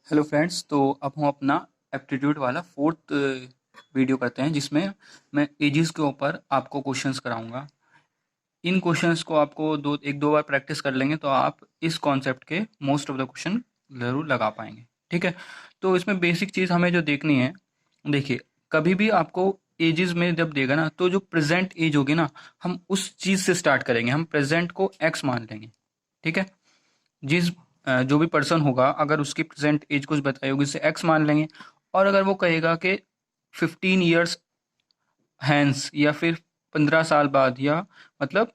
Hello friends. तो अब हम अपना एप्टीट्यूड वाला फोर्थ वीडियो करते हैं, जिसमें मैं एजेस के ऊपर आपको क्वेश्चंस कराऊंगा। इन क्वेश्चंस को आपको एक दो बार प्रैक्टिस कर लेंगे तो आप इस कॉन्सेप्ट के मोस्ट ऑफ द क्वेश्चन ज़रूर लगा पाएंगे। ठीक है। तो इसमें बेसिक चीज़ हमें जो देखनी है, देखिए, कभी भी आपको एजेस में जब देगा ना, तो जो प्रेजेंट एज होगी ना, हम उस चीज़ से स्टार्ट करेंगे। हम प्रेजेंट को एक्स मान लेंगे। ठीक है। जिस जो भी पर्सन होगा, अगर उसकी प्रेजेंट एज कुछ बताई होगी, उसे एक्स मान लेंगे। और अगर वो कहेगा कि 15 ईयर्स हैंस, या फिर 15 साल बाद, या मतलब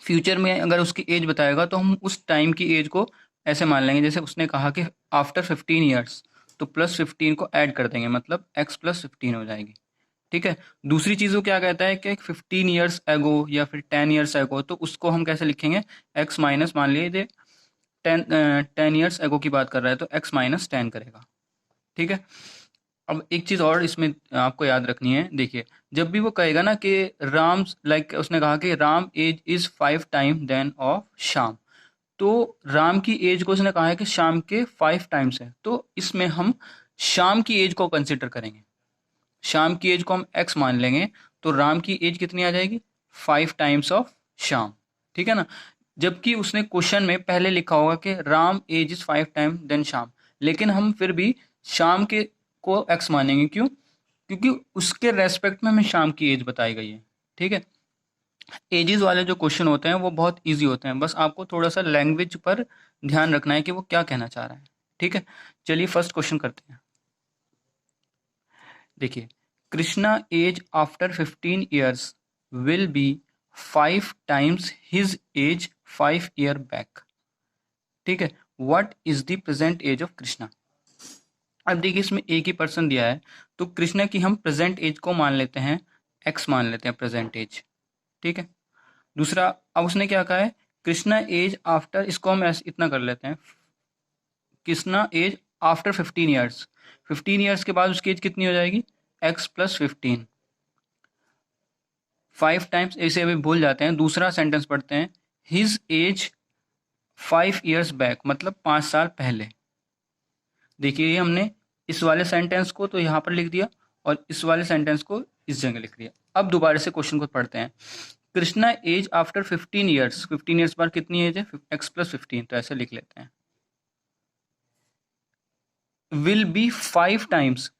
फ्यूचर में अगर उसकी एज बताएगा, तो हम उस टाइम की एज को ऐसे मान लेंगे। जैसे उसने कहा कि आफ्टर 15 ईयर्स, तो +15 को ऐड कर देंगे, मतलब x +15 हो जाएगी। ठीक है। दूसरी चीज़ को क्या कहता है कि 15 ईयर्स एगो या फिर 10 ईयर्स एगो, तो उसको हम कैसे लिखेंगे? एक्स माइनस, मान लीजिए 10 ईयर्स एगो की बात कर रहा है, तो x-10 करेगा। ठीक है। अब एक चीज़ और इसमें आपको याद रखनी है। देखिए, जब भी वो कहेगा ना कि राम, लाइक उसने कहा कि Ram age is 5 time then of Sham, तो राम की एज को उसने कहा है कि शाम के 5 टाइम्स है, तो इसमें हम शाम की एज को कंसिडर करेंगे। शाम की एज को हम एक्स मान लेंगे, तो राम की एज कितनी आ जाएगी? 5 टाइम्स ऑफ शाम। ठीक है ना। जबकि उसने क्वेश्चन में पहले लिखा होगा कि Ram age is 5 time then Sham, लेकिन हम फिर भी शाम के को एक्स मानेंगे। क्यों? क्योंकि उसके रेस्पेक्ट में हमें शाम की एज बताई गई है। ठीक है। एजेस वाले जो क्वेश्चन होते हैं वो बहुत इजी होते हैं, बस आपको थोड़ा सा लैंग्वेज पर ध्यान रखना है कि वो क्या कहना चाह रहा है। ठीक है। चलिए फर्स्ट क्वेश्चन करते हैं। देखिए, Krishna age after 15 years will be 5 times his age 5 year back. ठीक है। What is the present age of Krishna? अब देखिए, इसमें एक ही पर्सन दिया है, तो कृष्णा की हम प्रेजेंट एज को मान लेते हैं, एक्स मान लेते हैं प्रेजेंट एज। ठीक है। दूसरा, अब उसने क्या कहा है? कृष्णा एज आफ्टर, इसको हम ऐसे इतना कर लेते हैं, Krishna age after 15 years. 15 years के बाद उसकी एज कितनी हो जाएगी? x +15। 5 टाइम्स, ऐसे अभी भूल जाते हैं। दूसरा सेंटेंस पढ़ते हैं, हिज एज 5 ईयर्स बैक, मतलब 5 साल पहले। देखिए, ये हमने इस वाले सेंटेंस को तो यहाँ पर लिख दिया, और इस वाले सेंटेंस को इस जगह लिख दिया। अब दोबारा से क्वेश्चन को पढ़ते हैं। Krishna age after 15 years, 15 years बाद कितनी एज है? x +15, तो ऐसे लिख लेते हैं। विल बी 5 टाइम्स,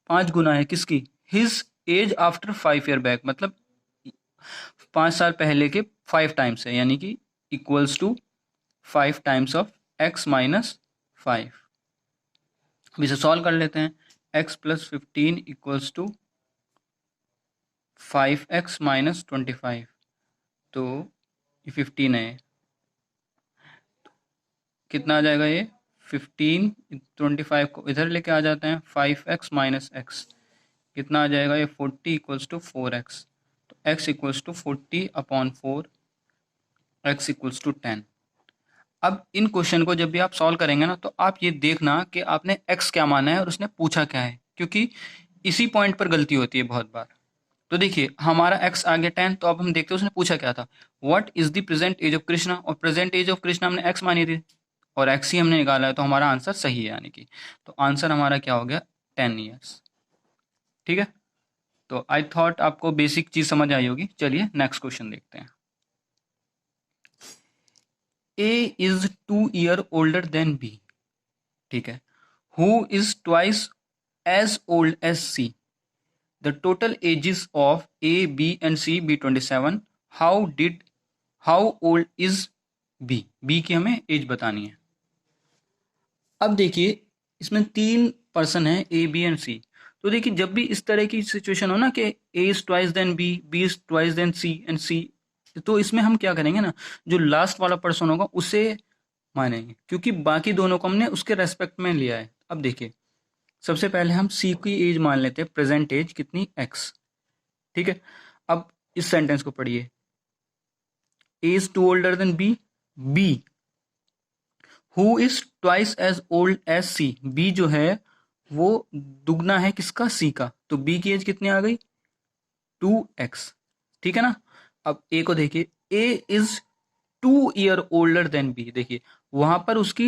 5 गुना है किसकी? His age after 5 year back, मतलब 5 साल पहले के 5 टाइम्स है, यानी कि equals to 5 times of x-5। अब इसे सॉल्व कर लेते हैं। x +15 इक्वल्स टू 5x-25, तो ये 15 है। कितना आ जाएगा ये? 15, 25 को इधर लेके आ जाते हैं, 5x-x, कितना आ जाएगा ये? 40 इक्वल्स टू 4x। तो x equals to 40/4, x equals to 10। अब इन क्वेश्चन को जब भी आप सॉल्व करेंगे ना, तो आप ये देखना कि आपने x क्या माना है और उसने पूछा क्या है, क्योंकि इसी पॉइंट पर गलती होती है बहुत बार। तो देखिए, हमारा x आ गया 10, तो अब हम देखते हैं उसने पूछा क्या था। What is the present age of Krishna, और प्रेजेंट एज ऑफ कृष्णा हमने x मानी थी, और x ही हमने निकाला है, तो हमारा आंसर सही है, यानी कि तो आंसर हमारा क्या हो गया? 10 ईयर्स। ठीक है। तो आई थॉट आपको बेसिक चीज समझ आई होगी। चलिए नेक्स्ट क्वेश्चन देखते हैं। A is 2 year older than B. ठीक है। Who is twice as old as C. The total ages of A, B and C B 27। How old is B? B की हमें एज बतानी है। अब देखिए, इसमें 3 पर्सन है, ए, बी एंड सी। तो देखिए, जब भी इस तरह की सिचुएशन हो ना कि A is twice than B, B is twice than C and C, तो इसमें हम क्या करेंगे ना, जो लास्ट वाला पर्सन होगा उसे मानेंगे, क्योंकि बाकी दोनों को हमने उसके रेस्पेक्ट में लिया है। अब देखिए, सबसे पहले हम सी की एज मान लेते हैं, प्रेजेंट एज कितनी? एक्स। ठीक है। अब इस सेंटेंस को पढ़िए, A is two older than B, B who is twice as old as C, B जो है वो दुगना है किसका? सी का, तो बी की एज कितनी आ गई? 2x। ठीक है ना। अब ए को देखिए, A is 2 year older than B. देखिए, वहां पर उसकी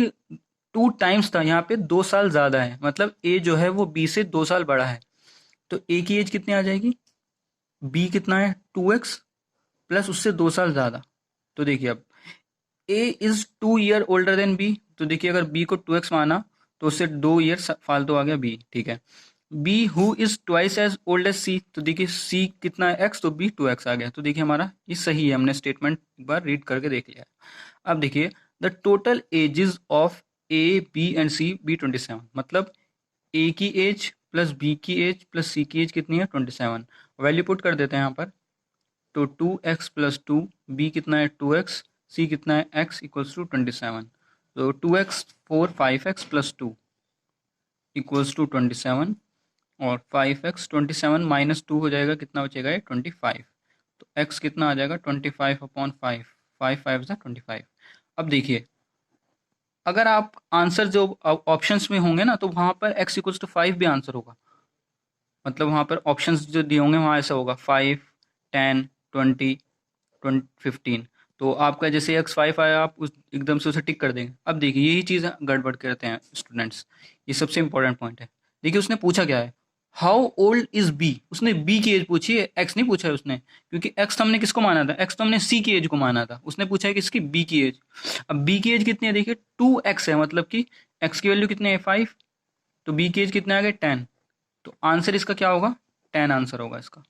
टू टाइम्स था, यहाँ पे 2 साल ज़्यादा है, मतलब ए जो है वो बी से 2 साल बड़ा है। तो ए की एज कितनी आ जाएगी, बी कितना है 2x प्लस उससे 2 साल ज़्यादा। तो देखिए अब A is 2 year older than B, तो देखिए अगर बी को 2x माना तो उससे 2 ईयर फालतू आ गया बी, ठीक है। B who is twice as old as C, तो देखिए सी कितना है x, तो बी 2x आ गया। तो देखिए हमारा ये सही है, हमने स्टेटमेंट एक बार रीड करके देख लिया। अब देखिए the total ages of A B and C B 27, मतलब ए की एज प्लस बी की एज प्लस सी की एज कितनी है 27। वैल्यू पुट कर देते हैं यहाँ पर, तो 2x प्लस 2, बी कितना है 2x, सी कितना है x इक्वल्स टू 27। तो 2x 4 5x plus 2 equals to 27, और 5x 27 माइनस 2 हो जाएगा, कितना बचेगा ये 25। तो x कितना आ जाएगा 25/5, 5 5 ज़ा 25। अब देखिए अगर आप आंसर जो ऑप्शंस में होंगे ना, तो वहाँ पर x इक्वल्स टू 5 भी आंसर होगा, मतलब वहाँ पर ऑप्शंस जो दिए होंगे वहाँ ऐसा होगा 5 10 20 15। तो आपका जैसे x5 आया आप उस एकदम से उसे टिक कर देंगे। अब देखिए यही चीज़ गड़बड़ करते हैं स्टूडेंट्स, ये सबसे इंपॉर्टेंट पॉइंट है। देखिए उसने पूछा क्या है, हाउ ओल्ड इज बी, उसने बी की एज पूछी है, एक्स नहीं पूछा है उसने, क्योंकि एक्स तो हमने किसको माना था, एक्स तो हमने सी की एज को माना था, उसने पूछा है किसकी, बी की एज। अब बी की एज कितनी है, देखिए 2x है, मतलब कि एक्स की वैल्यू कितनी है 5, तो बी की एज कितना आ गया 10। तो आंसर इसका क्या होगा 10 आंसर होगा इसका।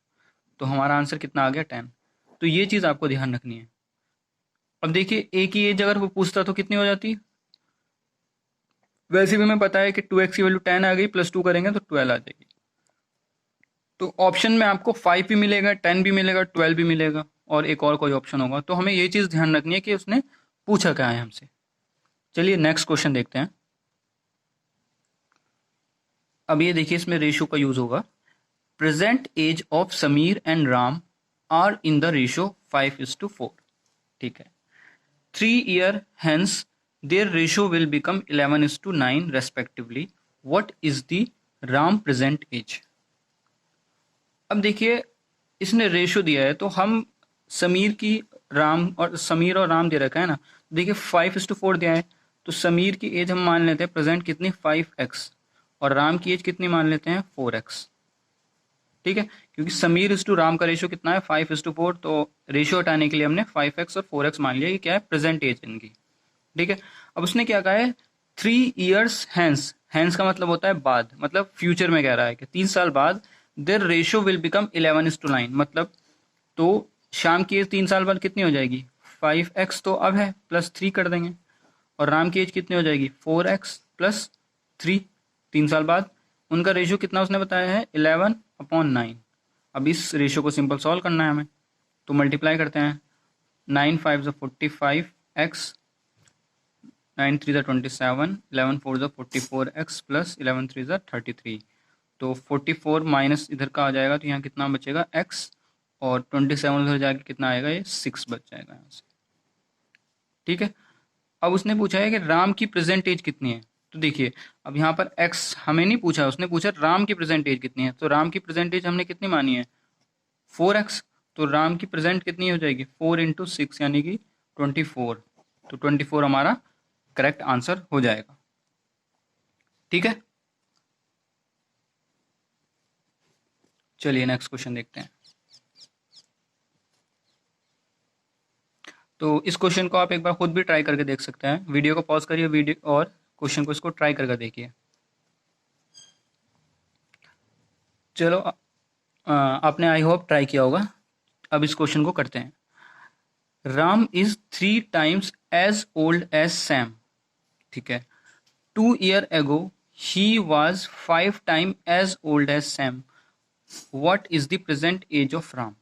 तो हमारा आंसर कितना आ गया 10। तो ये चीज़ आपको ध्यान रखनी है। अब देखिए ए की एज अगर वो पूछता तो कितनी हो जाती, वैसे भी हमें पता है कि 2x की वैल्यू 10 आ गई, प्लस 2 करेंगे तो 12 आ जाएगी। तो ऑप्शन में आपको 5 भी मिलेगा, 10 भी मिलेगा, 12 भी मिलेगा, और एक और कोई ऑप्शन होगा। तो हमें ये चीज़ ध्यान रखनी है कि उसने पूछा क्या है हमसे। चलिए नेक्स्ट क्वेश्चन देखते हैं। अब ये देखिए इसमें रेशो का यूज़ होगा। Present age of Sameer and Ram are in the ratio 5:4, ठीक है। 3 year hence their ratio will become 11:9 respectively. What is the Ram present age? अब देखिए इसने रेशो दिया है, तो हम समीर की समीर और राम दे रखा है ना, देखिए 5:4 दिया है, तो समीर की एज हम मान लेते हैं प्रेजेंट कितनी 5x, और राम की एज कितनी मान लेते हैं 4x, ठीक है। क्योंकि समीर इज टू राम का रेशियो कितना है 5:4, तो रेशियो हटाने के लिए हमने 5x और 4x मान लिया, ये क्या है प्रेजेंट एज इनकी, ठीक है। अब उसने क्या कहा है 3 years हैंस, हैंस का मतलब होता है बाद, मतलब फ्यूचर में कह रहा है कि 3 साल बाद देयर रेशियो विल बिकम 11:9, मतलब तो शाम की एज 3 साल बाद कितनी हो जाएगी 5x, तो अब है प्लस 3 कर देंगे, और राम की एज कितनी हो जाएगी 4x प्लस 3, 3 साल बाद उनका रेशियो कितना उसने बताया है 11/9। अब इस रेशियो को सिंपल सॉल्व करना है हमें, तो मल्टीप्लाई करते हैं, 9 5 45x, 9 3 27, 11 4 44x प्लस 11 3 33। तो 44 माइनस इधर का आ जाएगा, तो यहाँ कितना बचेगा x, और 27 उधर जाके कितना आएगा, ये 6 बच जाएगा यहाँ से, ठीक है। अब उसने पूछा है कि राम की प्रेजेंट एज कितनी है, तो देखिए अब यहाँ पर x हमें नहीं पूछा, उसने पूछा राम की प्रेजेंट एज कितनी है, तो राम की प्रेजेंट एज हमने कितनी मानी है 4x, तो राम की प्रेजेंट कितनी हो जाएगी 4 × 6 यानी कि 24, तो 24 हमारा करेक्ट आंसर हो जाएगा, ठीक है। चलिए नेक्स्ट क्वेश्चन देखते हैं। तो इस क्वेश्चन को आप एक बार खुद भी ट्राई करके देख सकते हैं, वीडियो को पॉज करिए, वीडियो और क्वेश्चन को इसको ट्राई करके देखिए। चलो आपने आई होप ट्राई किया होगा। अब इस क्वेश्चन को करते हैं। Ram is 3 times as old as Sam, ठीक है। 2 year ago he was 5 times as old as Sam. What is the present age of Ram?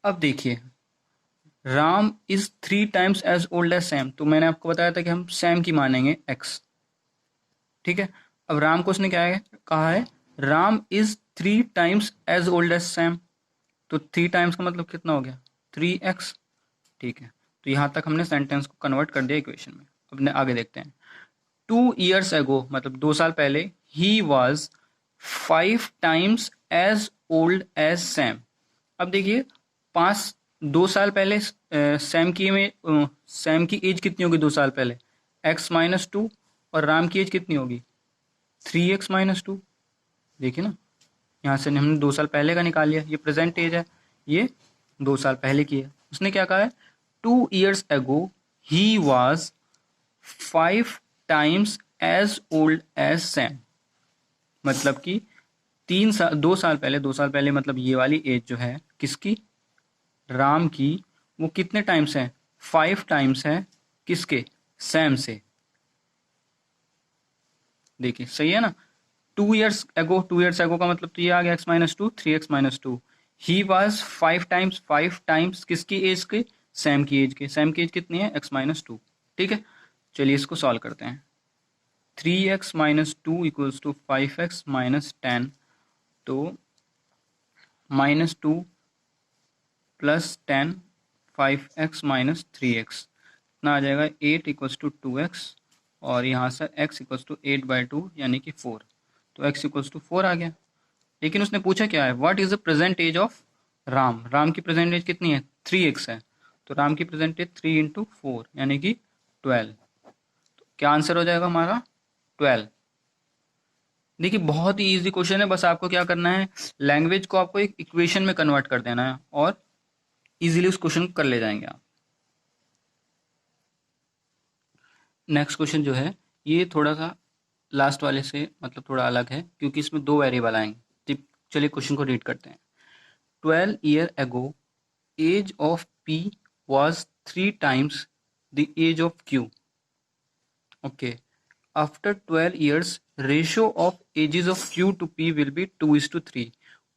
अब देखिए Ram is 3 times as old as Sam, तो मैंने आपको बताया था कि हम सैम की मानेंगे x, ठीक है। अब राम को उसने क्या है कहा है, Ram is 3 times as old as Sam, तो 3 times का मतलब कितना हो गया 3x, ठीक है। तो यहाँ तक हमने सेंटेंस को कन्वर्ट कर दिया इक्वेशन में। अब आगे देखते हैं। 2 years ago मतलब 2 साल पहले, he was 5 times as old as Sam. अब देखिए 2 साल पहले सैम की एज कितनी होगी 2 साल पहले, x-2 और राम की एज कितनी होगी 3x-2। देखिए ना, यहाँ से हमने 2 साल पहले का निकाल लिया, ये प्रेजेंट एज है, ये 2 साल पहले की है। उसने क्या कहा है 2 years ago he was 5 times as old as Sam। मतलब कि 2 साल पहले मतलब ये वाली एज जो है किसकी, राम की, वो कितने टाइम्स है 5 टाइम्स है किसके, सैम से। देखिए सही है ना, 2 years ago का मतलब तो ये आ गया x-2 3x-2। He was 5 times किसकी एज के, सैम की एज के। सैम की एज कितनी है x-2। ठीक है, चलिए इसको सॉल्व करते हैं। 3x-2 इक्वल्स टू 5x-10, तो -2 प्लस 10 5x-3x इतना आ जाएगा 8 इक्वल्स टू 2x, और यहाँ से x इक्वल्स टू 8/2 यानी कि 4, तो x इक्वल्स टू 4 आ गया। लेकिन उसने पूछा क्या है, what is the present age of Ram. Ram की प्रेजेंट एज कितनी है 3x है, तो राम की प्रेजेंट एज 3 इंटू 4 यानी कि 12। तो क्या आंसर हो जाएगा हमारा 12। देखिए बहुत ही इजी क्वेश्चन है, बस आपको क्या करना है, लैंग्वेज को आपको एक इक्वेशन में कन्वर्ट कर देना है और इजीली उस क्वेश्चन को कर ले जाएंगे आप। नेक्स्ट क्वेश्चन जो है ये थोड़ा सा लास्ट वाले से मतलब थोड़ा अलग है, क्योंकि इसमें 2 वेरिएबल आएंगे। चलिए क्वेश्चन को रीड करते हैं। 12 years ago age of P was 3 times the age of Q. Okay. After 12 years ratio of ages of Q to P will be 2:3.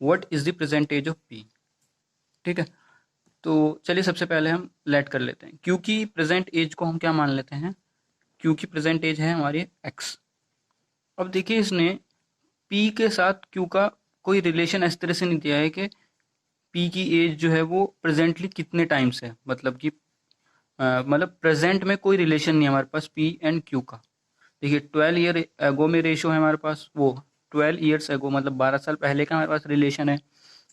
What is the present age of P? ठीक है, तो चलिए सबसे पहले हम late कर लेते हैं। Q की प्रेजेंट एज को हम क्या मान लेते हैं, Q की प्रेजेंट एज है हमारी x। अब देखिए इसने P के साथ Q का कोई रिलेशन इस तरह से नहीं दिया है कि P की एज जो है वो प्रेजेंटली कितने टाइम्स है, मतलब कि मतलब प्रेजेंट में कोई रिलेशन नहीं है हमारे पास P एंड Q का। देखिए 12 ईयर एगो में रेशो है हमारे पास, वो 12 ईयर्स एगो मतलब 12 साल पहले का हमारे पास रिलेशन है,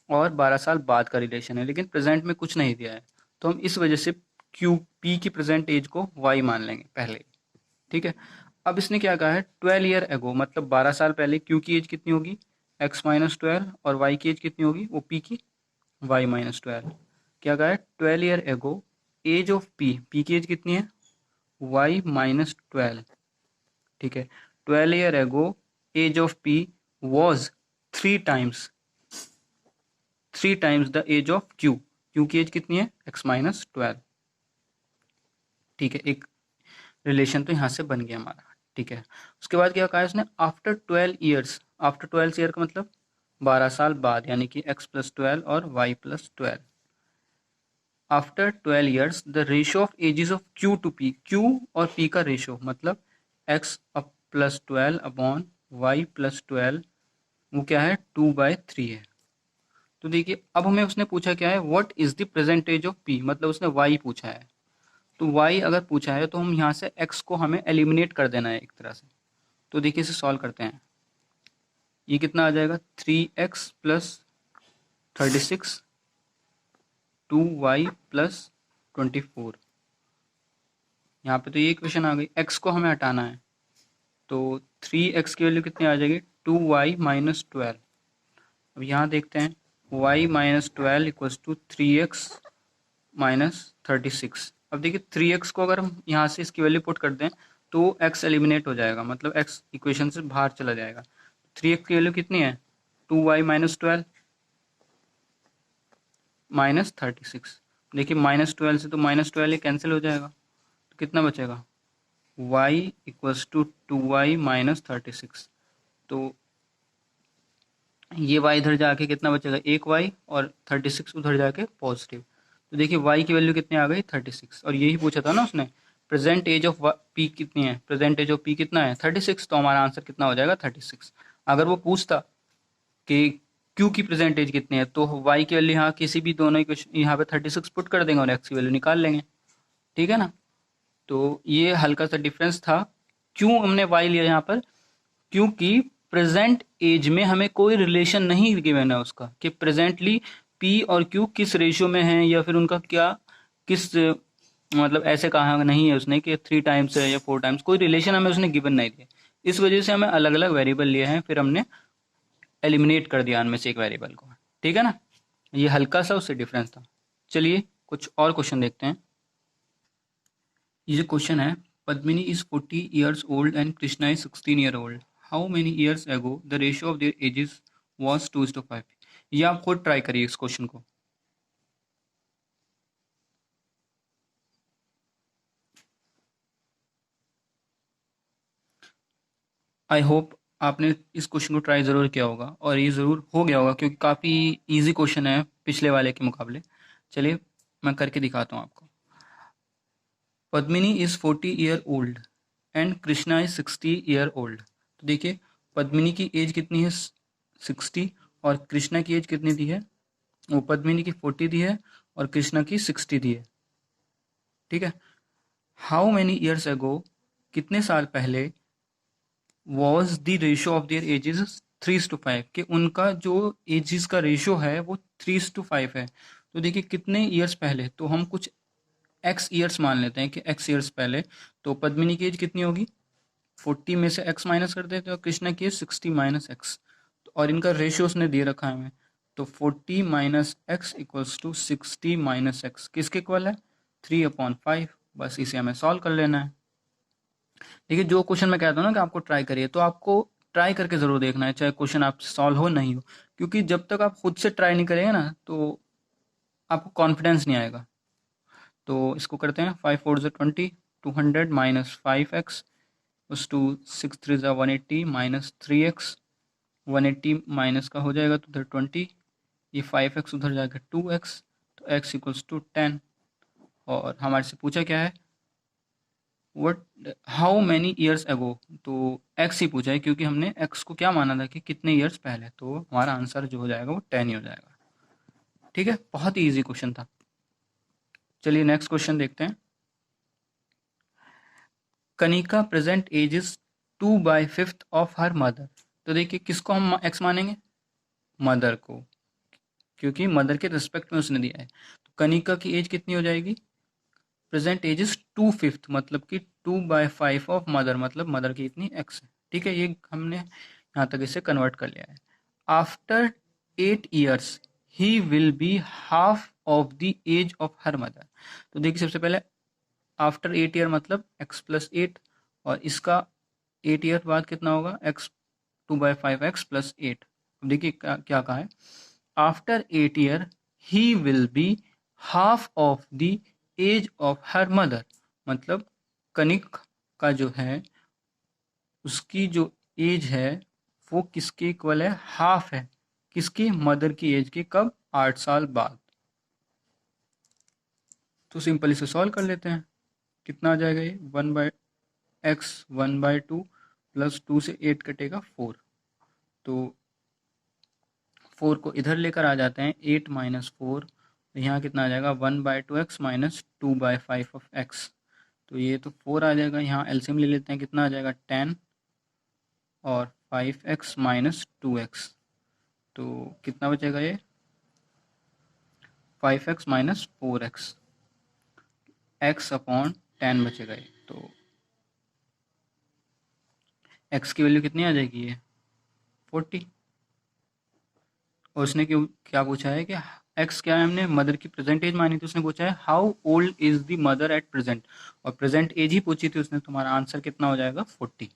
और 12 साल बाद का रिलेशन है, लेकिन प्रेजेंट में कुछ नहीं दिया है। तो हम इस वजह से Q P की प्रेजेंट एज को Y मान लेंगे पहले। ठीक है, अब इसने क्या कहा है 12 ईयर एगो मतलब 12 साल पहले Q की एज कितनी होगी x-12, और Y की एज कितनी होगी वो P की y-12। क्या कहा है 12 year ago age of P की एज कितनी है y-12। ठीक है, 12 year ago age of P was 3 times the age of Q की एज कितनी है x-12। ठीक है, एक रिलेशन तो यहाँ से बन गया हमारा। ठीक है, उसके बाद क्या कहा है उसने आफ्टर 12 ईयर्स, आफ्टर 12 ईयर का मतलब 12 साल बाद, यानी कि x+12 और y+12। After 12 years the ratio of ages of Q to P, Q और P का रेशियो मतलब x+12 अपॉन y+12 वो क्या है 2/3 है। तो देखिए अब हमें उसने पूछा क्या है what is the present age of P, मतलब उसने y पूछा है। तो y अगर पूछा है तो हम यहाँ से x को हमें एलिमिनेट कर देना है एक तरह से। तो देखिए इसे सॉल्व करते हैं, ये कितना आ जाएगा 3x प्लस 36 2y प्लस 24। यहाँ पे तो ये इक्वेशन आ गई, x को हमें हटाना है, तो 3x की वैल्यू कितनी आ जाएगी 2y-12। अब यहाँ देखते हैं y-12 equals to 3x minus 36। अब देखिए 3x को अगर हम यहाँ से इसकी वैल्यू पुट कर दें तो x एलिमिनेट हो जाएगा, मतलब x इक्वेशन से बाहर चला जाएगा। 3x की वैल्यू कितनी है 2y-12 माइनस 36। देखिए -12 से तो -12 ये कैंसिल हो जाएगा, तो कितना बचेगा y इक्वल्स टू 2y-36। तो ये y इधर जाके कितना बचेगा 1y, और 36 उधर जाके पॉजिटिव। तो देखिए y की वैल्यू कितनी आ गई 36, और यही पूछा था ना उसने प्रेजेंट एज ऑफ P कितनी है, प्रेजेंट एज ऑफ P कितना है 36, तो हमारा आंसर कितना हो जाएगा 36। अगर वो पूछता कि Q की प्रेजेंट एज कितनी है तो y की वैल्यू यहाँ किसी भी दोनों इक्वेशन यहाँ पे 36 पुट कर देंगे और x की वैल्यू निकाल लेंगे। ठीक है ना, तो ये हल्का सा डिफरेंस था। क्यों हमने y लिया यहाँ पर, क्योंकि प्रेजेंट एज में हमें कोई रिलेशन नहीं गिवन है उसका कि प्रेजेंटली P और Q किस रेशियो में हैं, या फिर उनका क्या किस मतलब ऐसे कहा नहीं है उसने कि 3 टाइम्स है या 4 टाइम्स, कोई रिलेशन हमें उसने गिवन नहीं दिया। इस वजह से हमें अलग अलग वेरिएबल लिए हैं, फिर हमने एलिमिनेट कर दिया उनमें से एक वेरिएबल को। ठीक है ना, ये हल्का सा उससे डिफरेंस था। चलिए कुछ और क्वेश्चन देखते हैं। ये जो क्वेश्चन है, Padmini is 40 years old and Krishna is 16 year old, how many years ago the ratio of their edges was 2:5। ये आप खुद ट्राई करिए इस क्वेश्चन को। आई होप आपने इस क्वेश्चन को ट्राई ज़रूर किया होगा और ये ज़रूर हो गया होगा, क्योंकि काफ़ी इजी क्वेश्चन है पिछले वाले के मुकाबले। चलिए मैं करके दिखाता हूँ आपको। Padmini is 40 year old and Krishna is 60 year old। तो देखिए पद्मिनी की एज कितनी है, 60, और कृष्णा की एज कितनी दी है, वो पद्मिनी की 40 दी है और कृष्णा की 60 दी है। ठीक है, हाउ मैनी ईयर्स अगो, कितने साल पहले, was the ratio of their edges 3:5, कि उनका जो एजेस का रेशियो है वो 3:5 है। तो देखिए कितने ईयर्स पहले, तो हम कुछ एक्स ईयर्स मान लेते हैं कि एक्स ईयर्स पहले। तो पद्मिनी की एज कितनी होगी, 40 में से एक्स माइनस कर देते हैं, और कृष्णा की एज 60 माइनस एक्स, और इनका रेशियो उसने दे रखा है हमें। तो 40 minus x equals to 60 minus x, किसके इक्वल है, 3/5। बस इसे हमें सॉल्व कर लेना है। देखिए जो क्वेश्चन मैं कहता हूँ ना कि आपको ट्राई करिए, तो आपको ट्राई करके ज़रूर देखना है, चाहे क्वेश्चन आप सॉल्व हो नहीं हो, क्योंकि जब तक आप खुद से ट्राई नहीं करेंगे ना तो आपको कॉन्फिडेंस नहीं आएगा। तो इसको करते हैं, 5×4 = 20, 200 माइनस 5x उस टू 6×3 = 180 माइनस 3x, 180 माइनस का हो जाएगा तो उधर 20, ये 5x उधर जाएगा 2x, तो x इक्वल्स टू 10। और हमारे से पूछा क्या है, what how many years ago, तो एक्स ही पूछा है, क्योंकि हमने एक्स को क्या माना था कि कितने ईयर्स पहले, तो हमारा आंसर जो हो जाएगा वो 10 ही हो जाएगा। ठीक है, बहुत ही ईजी क्वेश्चन था। चलिए नेक्स्ट क्वेश्चन देखते हैं। Kanika present age is 2/5 of her mother. तो देखिए किसको हम एक्स मानेंगे, मदर को, क्योंकि मदर के रिस्पेक्ट में उसने दिया है। तो कनिका की एज कितनी हो जाएगी, प्रेजेंट एज इज 2/5, मतलब कि 2/5 ऑफ मदर, मतलब मदर की इतनी एक्स है। ठीक है, ये हमने यहाँ तक इसे कन्वर्ट कर लिया है। After 8 years he will be half of the age of her mother. तो देखिए सबसे पहले आफ्टर 8 year मतलब x+8, और इसका 8 year बाद कितना होगा, x 2/5 x+8। अब देखिए क्या कहा है, after 8 year he will be half of the age of her mother, मतलब कनिक का जो है उसकी जो एज है वो किसके इक्वल है, हाफ है, किसकी, मदर की एज के, कब, 8 साल बाद। तो सिंपल इसे सॉल्व कर लेते हैं, कितना आ जाएगा ये, 1/2 प्लस 2 से 8 कटेगा 4, तो 4 को इधर लेकर आ जाते हैं, 8 माइनस 4, तो यहाँ कितना आ जाएगा, 1/2x माइनस 2/5 ऑफ x। तो ये तो 4 आ जाएगा, यहाँ एलसीएम ले लेते हैं, कितना आ जाएगा 10, और 5x माइनस 2x, तो कितना बचेगा ये, 5x माइनस 4x, x/10 बचेगा ये। तो x की वैल्यू कितनी आ जाएगी, ये 40। और उसने क्यों क्या पूछा है कि एक्स क्या है, हमने मदर की प्रेजेंट एज मानी थी, उसने पूछा है how old is the mother at present, और प्रेजेंट एज ही पूछी थी उसने, तुम्हारा आंसर कितना हो जाएगा 40।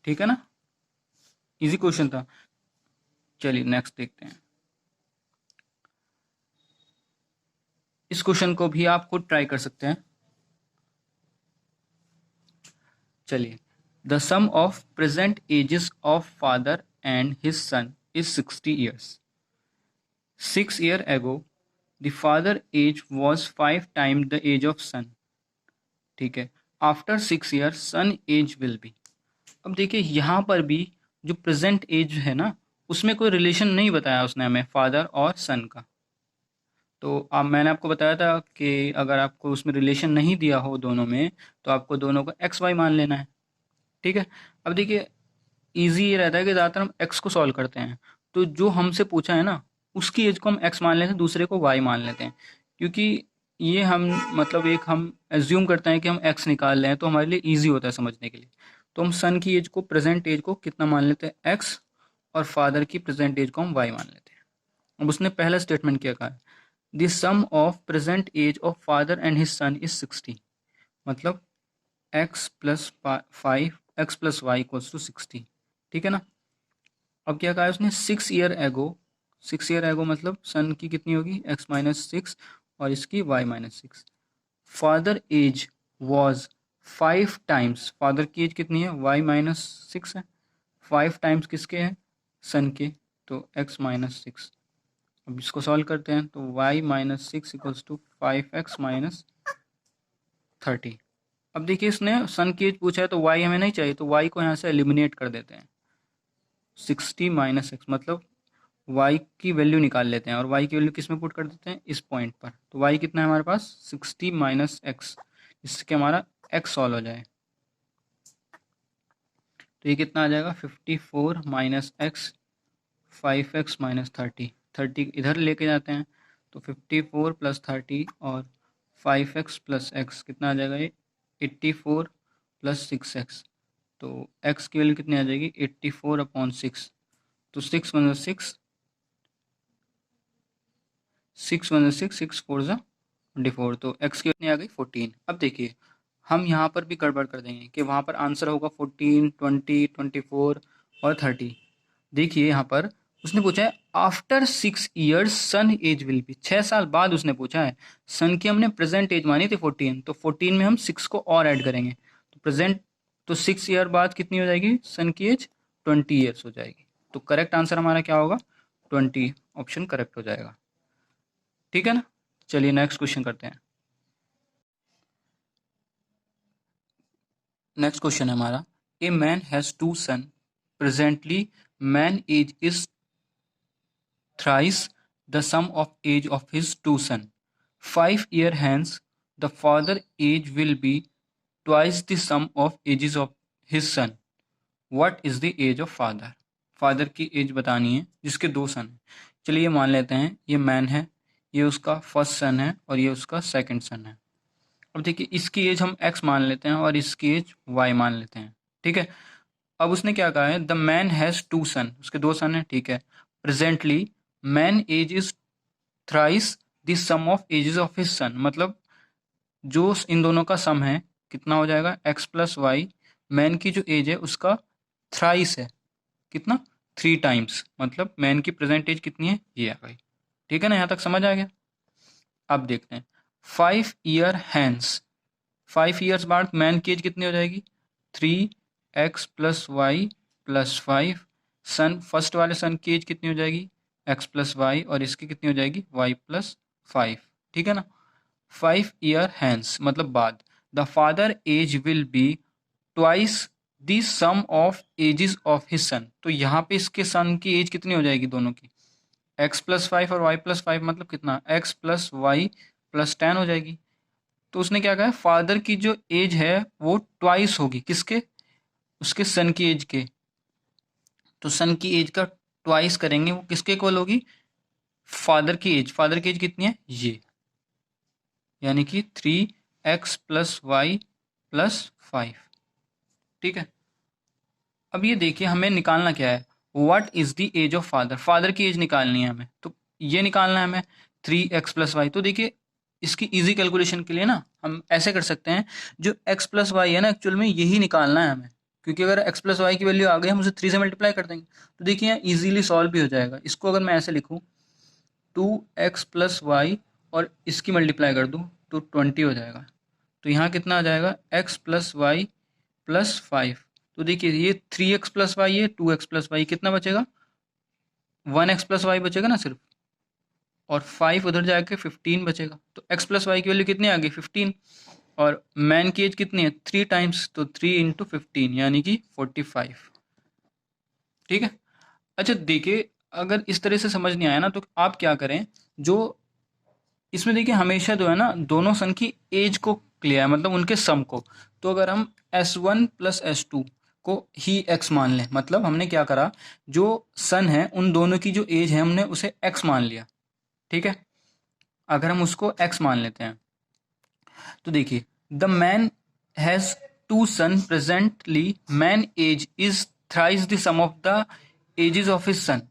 ठीक है ना, इजी क्वेश्चन था। चलिए नेक्स्ट देखते हैं। इस क्वेश्चन को भी आप खुद ट्राई कर सकते हैं। चलिए, the sum of present ages of father and his son is 60 years। 6 year ago the father age was 5 times the age of son। ठीक है, after 6 years son age will be. अब देखिए यहाँ पर भी जो प्रेजेंट एज है ना, उसमें कोई रिलेशन नहीं बताया उसने हमें फादर और सन का। तो अब मैंने आपको बताया था कि अगर आपको उसमें रिलेशन नहीं दिया हो दोनों में, तो आपको दोनों को एक्स वाई मान लेना है। ठीक है, अब देखिए ईजी ये रहता है कि ज़्यादातर हम एक्स को सॉल्व करते हैं, तो जो हमसे पूछा है ना उसकी एज को हम एक्स मान लेते हैं, दूसरे को वाई मान लेते हैं, क्योंकि ये हम मतलब एक हम एज्यूम करते हैं कि हम x निकाल रहे हैं, तो हमारे लिए इजी होता है समझने के लिए। तो हम सन की एज को, प्रेजेंट एज को कितना मान लेते हैं x, और फादर की प्रेजेंट एज को हम y मान लेते हैं। अब उसने पहला स्टेटमेंट क्या कहा है, the sum of present age of father and his son is 60, मतलब x plus 5 x plus y equals to 60। ठीक है ना। अब क्या कहा है उसने, 6 ईयर एगो, 6 ईयर एगो मतलब सन की कितनी होगी x-6 और इसकी y-6। Father age was 5 times, father की एज कितनी है y-6 है, 5 टाइम्स किसके हैं सन के, तो x-6। अब इसको सॉल्व करते हैं तो y-6 इक्वल्स टू 5x-30। अब देखिए इसने सन की एज पूछा है तो y हमें नहीं चाहिए, तो y को यहाँ से एलिमिनेट कर देते हैं। 60 - x मतलब y की वैल्यू निकाल लेते हैं, और y की वैल्यू किस में पुट कर देते हैं, इस पॉइंट पर। तो y कितना है हमारे पास 60 - x, जिससे हमारा x सॉल्व हो जाए। तो ये कितना आ जाएगा 54 - x, 5x - 30, 30 इधर लेके जाते हैं तो 54 + 30 और 5x + x कितना आ जाएगा, ये 84 + 6x। तो x की वैल्यू कितनी आ जाएगी 84/6, तो 6 × 6, 6 × 6, 6 × 4 = 24, तो x की कितनी आ गई 14। अब देखिए हम यहाँ पर भी गड़बड़ कर देंगे कि वहाँ पर आंसर होगा 14, 20, 24 और 30। देखिए यहाँ पर उसने पूछा है after 6 years son age will be, 6 साल बाद उसने पूछा है। सन की हमने प्रेजेंट एज मानी थी 14, तो 14 में हम 6 को और ऐड करेंगे तो प्रेजेंट, तो 6 ईयर बाद कितनी हो जाएगी सन की एज 20 ईयर्स हो जाएगी। तो करेक्ट आंसर हमारा क्या होगा 20, ऑप्शन करेक्ट हो जाएगा। ठीक है ना। चलिए नेक्स्ट क्वेश्चन करते हैं। नेक्स्ट क्वेश्चन है हमारा, a man has 2 son, presently man age is thrice the sum of age of his 2 son. 5 year hence the father age will be twice the sum of ages of his son. What is the age of father? Father की as बतानी है जिसके 2 सन हैं। चलिए ये मान लेते हैं ये मैन है, ये उसका फर्स्ट सन है और ये उसका सेकंड सन है। अब देखिए इसकी एज हम x मान लेते हैं और इसकी एज y मान लेते हैं। ठीक है। अब उसने क्या कहा है, द मैन हैज़ 2 सन, उसके 2 सन हैं। ठीक है। Presently man age is thrice the sum of ages of his son, मतलब जो इन दोनों का सम है कितना हो जाएगा x + y। मैन की जो एज है उसका थ्राइस है, कितना 3 टाइम्स, मतलब मैन की प्रेजेंट एज कितनी है ये आ गई। ठीक है ना, यहाँ तक समझ आ गया। अब देखते हैं 5 ईयर हैंस, 5 ईयर्स बाद मैन की एज कितनी हो जाएगी 3x + y + 5। सन फर्स्ट वाले सन की एज कितनी हो जाएगी x + y और इसकी कितनी हो जाएगी y + 5। ठीक है ना। 5 ईयर हैंस मतलब बाद, the father age will be twice the sum of ages of his son. तो यहाँ पे इसके सन की एज कितनी हो जाएगी दोनों की, x + 5 और y + 5 मतलब कितना x + y + 10 हो जाएगी। तो उसने क्या कहा, फादर की जो एज है वो ट्वाइस होगी किसके, उसके सन की एज के। तो सन की एज का ट्वाइस करेंगे वो किसके इक्वल होगी, फादर की एज। फादर की एज कितनी है ये, यानी कि 3x + y + 5। ठीक है। अब ये देखिए हमें निकालना क्या है, what is the age of father, father की एज निकालनी है हमें, तो ये निकालना है हमें 3x + y। तो देखिए इसकी इजी कैलकुलेशन के लिए ना हम ऐसे कर सकते हैं, जो x + y है ना एक्चुअल में यही निकालना है हमें, क्योंकि अगर x + y की वैल्यू आ गई हम उसे 3 से मल्टीप्लाई कर देंगे तो देखिए यहाँ ईजिली सॉल्व भी हो जाएगा। इसको अगर मैं ऐसे लिखूँ 2x + y और इसकी मल्टीप्लाई कर दूँ तो 20 हो जाएगा। तो यहाँ कितना आ जाएगा x + y + 5। तो देखिए ये 3x + y है, 2x + y कितना बचेगा 1x + y बचेगा ना सिर्फ, और 5 उधर जाके 15 बचेगा। तो x + y की वैल्यू कितनी आ गई 15, और मैन की एज कितनी है 3 टाइम्स, तो 3 × 15 यानी कि 45। ठीक है। अच्छा देखिए अगर इस तरह से समझ नहीं आया ना तो आप क्या करें, जो इसमें देखिए हमेशा जो है ना दोनों सन की एज को लिया है, मतलब उनके सम को। तो अगर हम S1 + S2 को ही x मान लें, मतलब हमने क्या करा, जो सन है उन दोनों की जो एज है हमने उसे x मान लिया। ठीक है। अगर हम उसको x मान लेते हैं तो देखिए, the man has 2 son presently, man age is thrice the sum of the ages of his son.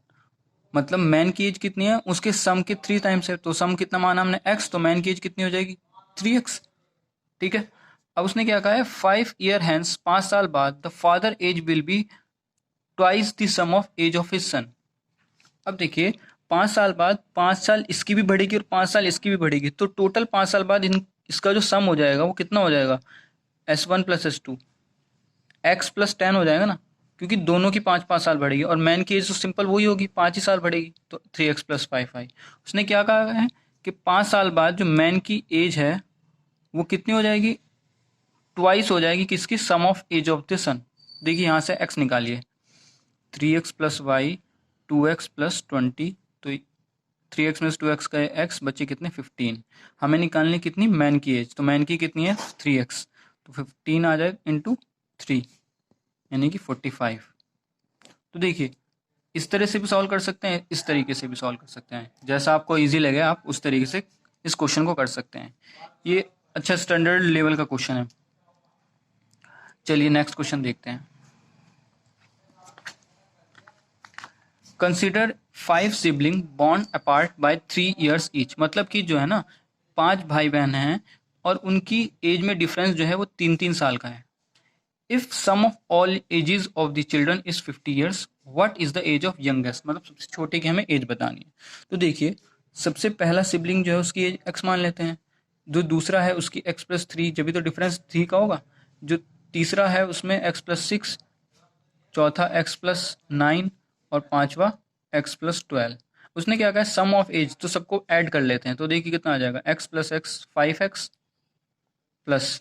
मतलब मैन की एज कितनी है, उसके सम के 3 टाइम्स है, तो सम कितना माना हमने x, तो मैन की एज कितनी हो जाएगी 3x। ठीक है, अब उसने क्या कहा है 5 ईयर हैंस, 5 साल बाद the father age will be twice the sum of age of his son. अब देखिए 5 साल बाद 5 साल इसकी भी बढ़ेगी और 5 साल इसकी भी बढ़ेगी, तो टोटल 5 साल बाद इसका जो सम हो जाएगा वो कितना हो जाएगा, S1 plus S2 x plus 10 हो जाएगा ना, क्योंकि दोनों की 5-5 साल बढ़ेगी और मैन की एज तो सिंपल वही होगी, 5 ही साल बढ़ेगी, तो 3x प्लस 5y। उसने क्या कहा है कि 5 साल बाद जो मैन की एज है वो कितनी हो जाएगी, ट्वाइस हो जाएगी किसकी, सम ऑफ एज ऑफ द सन। देखिए यहाँ से x निकालिए, 3x plus Y 2x plus 20, तो 3x प्लस 2x का x बचे कितने 15। हमें निकालनी कितनी, मैन की एज, तो मैन की कितनी है 3x, तो 15 आ जाए इंटू 3 यानी कि 45। तो देखिए इस तरह से भी सॉल्व कर सकते हैं, इस तरीके से भी सॉल्व कर सकते हैं, जैसा आपको इजी लगे आप उस तरीके से इस क्वेश्चन को कर सकते हैं। ये अच्छा स्टैंडर्ड लेवल का क्वेश्चन है। चलिए नेक्स्ट क्वेश्चन देखते हैं। Consider 5 sibling born apart by 3 years each. मतलब कि जो है ना 5 भाई बहन हैं और उनकी एज में डिफरेंस जो है वो 3-3 साल का है। If sum of all ages of the children is 50 years, what is the age of youngest. मतलब सबसे छोटे की हमें एज बतानी है। तो देखिए सबसे पहला सिबलिंग जो है उसकी एज x मान लेते हैं, जो दूसरा है उसकी x प्लस 3, जब भी तो डिफरेंस 3 का होगा। जो तीसरा है उसमें x प्लस 6, चौथा x प्लस 9 और पांचवा x प्लस 12। उसने क्या कहा है सम ऑफ एज, तो सबको ऐड कर लेते हैं, तो देखिए कितना आ जाएगा x plus x 5x plus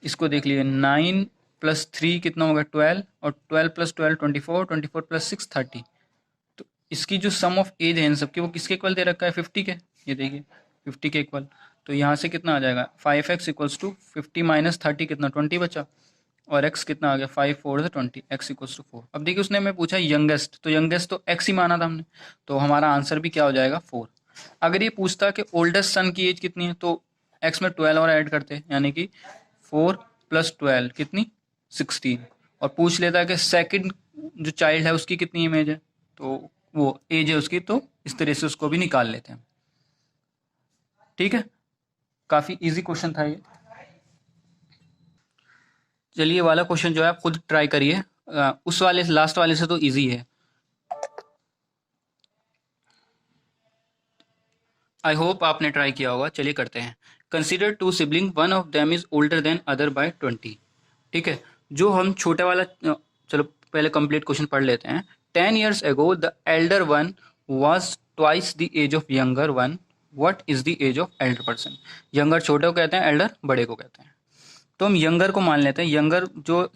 इसको देख लीजिए 9 प्लस 3 कितना होगा 12, और 12 प्लस 12 24, 24 प्लस 6 30। तो इसकी जो सम ऑफ एज है इन सबकी वो किसके इक्वल दे रखा है 50 के, ये देखिए 50 के इक्वल। तो यहाँ से कितना आ जाएगा 5x इक्वल्स टू 50 माइनस 30 कितना 20 बचा, और x कितना आ गया 5 4 से 20, x इक्वल्स टू 4। अब देखिए उसने हमें पूछा यंगेस्ट, तो यंगेस्ट तो x ही माना था हमने, तो हमारा आंसर भी क्या हो जाएगा 4। अगर ये पूछता कि ओल्डेस्ट सन की एज कितनी है, तो x में 12 और ऐड करते, यानी कि 4 प्लस 12 कितनी 16। और पूछ लेता है कि सेकंड जो चाइल्ड है उसकी कितनी इमेज है, तो वो एज है उसकी, तो इस तरह से उसको भी निकाल लेते हैं। ठीक है, काफी इजी क्वेश्चन था ये। चलिए वाला क्वेश्चन जो है आप खुद ट्राई करिए, उस वाले लास्ट वाले से तो इजी है। आई होप आपने ट्राई किया होगा। चलिए करते हैं। Consider 2 sibling, one of them is older than other by 20। ठीक है, जो हम छोटे वाला चलो पहले कंप्लीट क्वेश्चन पढ़ लेते हैं। 10 years ago the Elder one was twice the age of younger one. What is the age of elder person? Younger छोटे को कहते हैं, एल्डर बड़े को कहते हैं। तो हम यंगर को मान लेते हैं। यंगर जो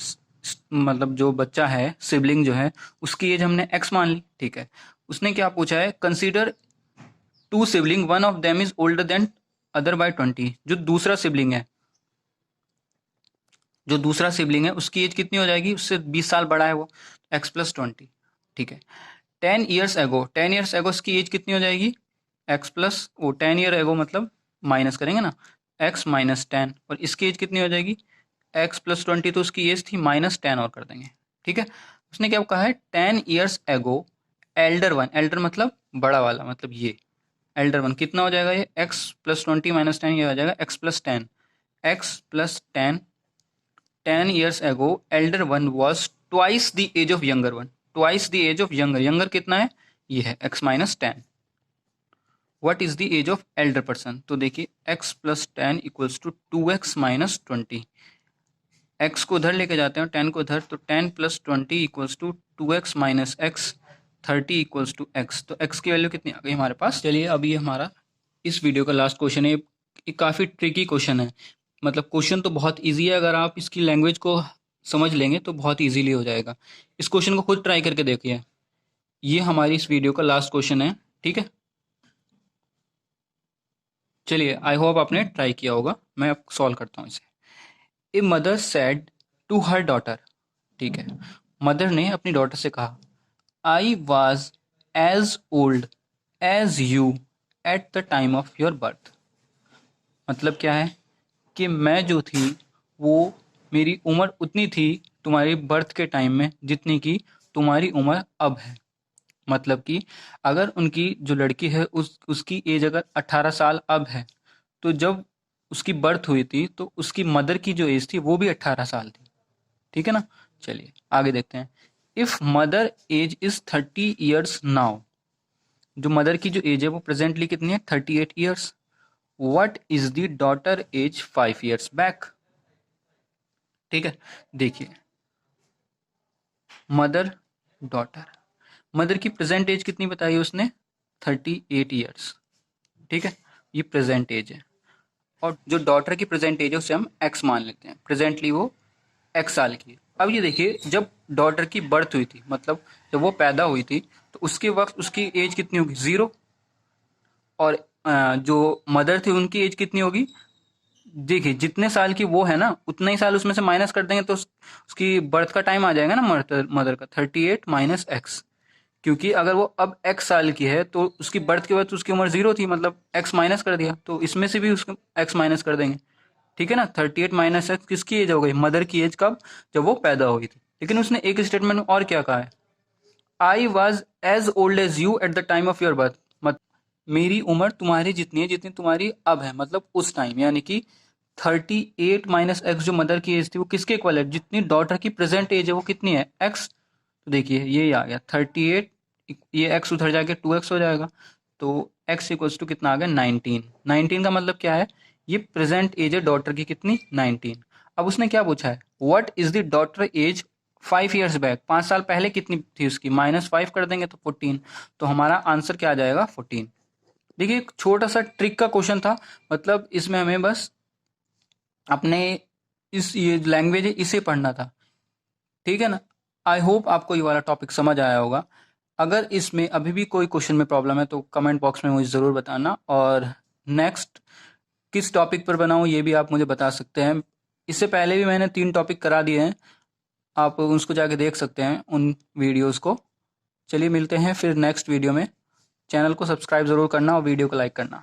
मतलब जो बच्चा है सिबलिंग जो है उसकी एज हमने x मान ली। ठीक है, उसने क्या पूछा है consider 2 sibling, one of them is older than other by 20। जो दूसरा सिबलिंग है उसकी एज कितनी हो जाएगी, उससे 20 साल बड़ा है वो, x प्लस 20। ठीक है, 10 ईयर्स एगो, 10 ईयर्स एगो उसकी एज कितनी हो जाएगी, x प्लस वो 10 ईयर एगो मतलब माइनस करेंगे ना, x माइनस 10, और इसकी एज कितनी हो जाएगी x प्लस 20, तो उसकी एज थी माइनस 10 और कर देंगे। ठीक है, उसने क्या कहा है 10 years ago Elder one, Elder मतलब बड़ा वाला, मतलब ये एल्डर वन कितना हो जाएगा, ये x प्लस 20 माइनस 10, ये हो जाएगा x plus 10, x plus 10। 10 years ago elder one was twice the age of younger one, twice the age of younger, younger कितना है ये है x minus 10। what is the age of elder person, तो देखिए x plus 10 equals to 2x minus 20। x को उधर लेके जाते हैं 10 को उधर, तो 10 plus 20 equals to 2x minus x, 30 equals to x। तो x की वैल्यू कितनी आ गई हमारे पास। चलिए अब ये हमारा इस वीडियो का लास्ट क्वेश्चन है। ये काफ़ी ट्रिकी क्वेश्चन है, मतलब क्वेश्चन तो बहुत इजी है, अगर आप इसकी लैंग्वेज को समझ लेंगे तो बहुत इजीली हो जाएगा। इस क्वेश्चन को खुद ट्राई करके देखिए। ये हमारी इस वीडियो का लास्ट क्वेश्चन है। ठीक है, चलिए आई होप आपने ट्राई किया होगा। मैं अब सॉल्व करता हूँ इसे। A mother said to her daughter, ठीक है, मदर ने अपनी डॉटर से कहा I was as old as you at the time of your birth. मतलब क्या है कि मैं जो थी वो मेरी उम्र उतनी थी तुम्हारी बर्थ के टाइम में जितनी कि तुम्हारी उम्र अब है। मतलब कि अगर उनकी जो लड़की है उसकी एज अगर 18 साल अब है, तो जब उसकी बर्थ हुई थी तो उसकी मदर की जो एज थी वो भी 18 साल थी। ठीक है ना। चलिए आगे देखते हैं। If mother age is 30 years now, जो मदर की जो एज है वो प्रेजेंटली कितनी है, 38 years. What is the daughter age 5 years back. ठीक है, देखिए मदर, डॉटर, मदर की प्रेजेंट एज कितनी बताई उसने, 38 ईयर्स। ठीक है, ये प्रेजेंट एज है। और जो डॉटर की प्रेजेंट एज है उसे हम एक्स मान लेते हैं, प्रेजेंटली वो एक्स साल की है। अब ये देखिए, जब डॉटर की बर्थ हुई थी, मतलब जब वो पैदा हुई थी, तो उसके वक्त उसकी एज कितनी होगी, 0। और जो मदर थी उनकी एज कितनी होगी, देखिए जितने साल की वो है ना उतना ही साल उसमें से माइनस कर देंगे तो उसकी बर्थ का टाइम आ जाएगा ना, मदर का 38 माइनस एक्स। क्योंकि अगर वो अब एक्स साल की है तो उसकी बर्थ के बाद तो उसकी उम्र 0 थी, मतलब एक्स माइनस कर दिया, तो इसमें से भी उसको एक्स माइनस कर देंगे। ठीक है ना, 38 माइनस एक्स किसकी एज हो गई, मदर की एज, कब, जब वो पैदा हुई थी। लेकिन उसने एक स्टेटमेंट में और क्या कहा है, I was as old as you at the time of your birth. मत मेरी उम्र तुम्हारी जितनी है जितनी तुम्हारी अब है, मतलब उस टाइम, यानी कि 38 माइनस एक्स जो मदर की एज थी वो किसके इक्वल है, जितनी डॉटर की प्रेजेंट एज है वो कितनी है, एक्स। तो देखिए ये आ गया 38, ये एक्स उधर जाके 2x हो जाएगा, तो x इक्वल्स टू कितना आ गया, 19। 19 का मतलब क्या है, ये प्रेजेंट एज है डॉटर की कितनी, 19। अब उसने क्या पूछा है, what is the daughter age 5 years back, 5 साल पहले कितनी थी उसकी, -5 कर देंगे तो 14। तो हमारा आंसर क्या आ जाएगा, 14। देखिए एक छोटा सा ट्रिक का क्वेश्चन था, मतलब इसमें हमें बस अपने इस ये लैंग्वेज है इसे पढ़ना था। ठीक है ना। आई होप आपको ये वाला टॉपिक समझ आया होगा। अगर इसमें अभी भी कोई क्वेश्चन में प्रॉब्लम है तो कमेंट बॉक्स में मुझे ज़रूर बताना, और नेक्स्ट किस टॉपिक पर बनाऊं ये भी आप मुझे बता सकते हैं। इससे पहले भी मैंने 3 टॉपिक करा दिए हैं, आप उसको जाके देख सकते हैं उन वीडियोस को। चलिए मिलते हैं फिर नेक्स्ट वीडियो में। चैनल को सब्सक्राइब ज़रूर करना और वीडियो को लाइक करना।